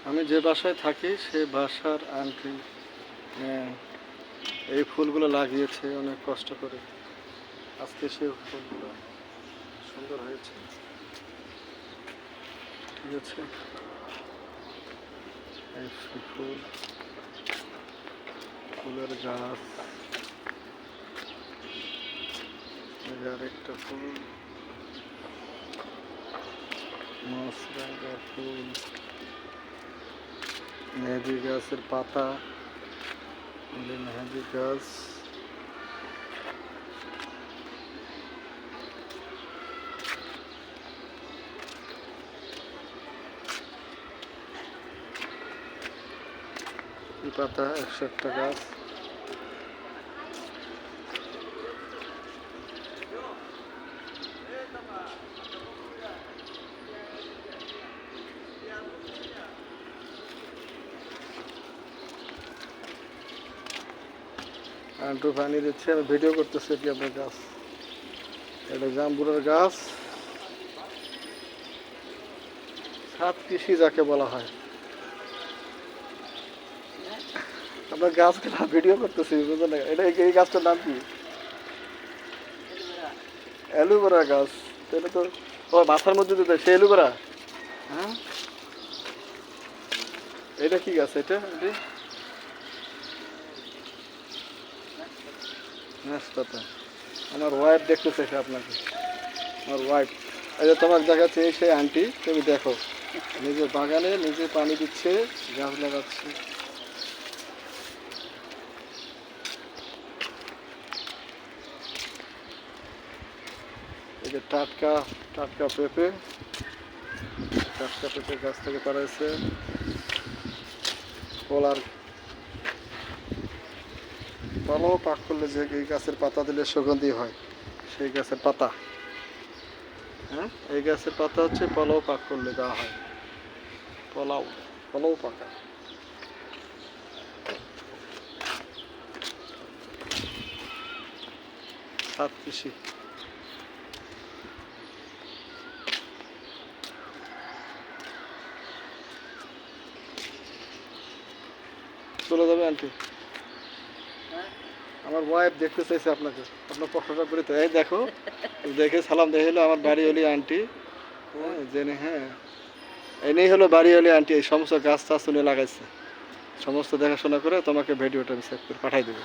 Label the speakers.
Speaker 1: আমি যে বাসায় থাকি সে বাসার আন্টি এই ফুলগুলো লাগিয়েছে অনেক কষ্ট করে। আজকে সে ফুলগুলো সুন্দর হয়েছে। ঠিক আছে, এই ফুল, ফুলের গাছ, আরেকটা ফুল, মশরাঙ্গা ফুল, মেহেদি গাছের পাতা, মেহেদি গাছ, পাতা 101টা গাছ। আন্টু পানি দিচ্ছে, আমি ভিডিও করতেছি। কি আপনার গাছ, এটা জাম্বুরার গাছ। ছাদ কৃষি যাকে বলা হয়। আপনার গাছগুলো ভিডিও করতেছি, বুঝলেন? এটা এই গাছটার নাম কি? অ্যালোভেরা গাছ। এটা তো ও মাথার মধ্যে দিতে সে অ্যালোভেরা। হ্যাঁ, এটা কি গাছ? এটা নাশপাতা। আমার ওয়াইফ দেখতে চাইছে আপনাকে, আমার ওয়াইফ। এই যে তোমাকে দেখাচ্ছে, এই সেই আন্টি, তুমি দেখো নিজের বাগানে নিজে পানি দিচ্ছে, গাছ লাগাচ্ছে। এই যে টাটকা টাটকা পেঁপে, টাটকা পেঁপে গাছ থেকে পাড়াইছে। কলার পালাও পাক করলে যে এই গাছের পাতা দিলে সুগন্ধি হয়, সেই গাছের পাতা। হ্যাঁ, এই গাছের পাতা হচ্ছে পোলাও পাক করলে দেওয়া হয়। পোলাও, পোলাও পাকা। ছাদ কৃষি। চলে যাবে আন্টি। আমার ওয়াইফ দেখতে চাইছে আপনাকে, আপনার প্রশ্নটা করে তো। এই দেখো, দেখে সালাম দেখে হলো আমার বাড়িওয়ালি আন্টি। হ্যাঁ, জেনে, হ্যাঁ, এনেই হলো বাড়িওয়ালি আন্টি। এই সমস্ত গাছ টাছ উনি লাগাইছে, সমস্ত দেখাশোনা করে তোমাকে ভিডিওটা আমি সেভ করে পাঠাই দেবো।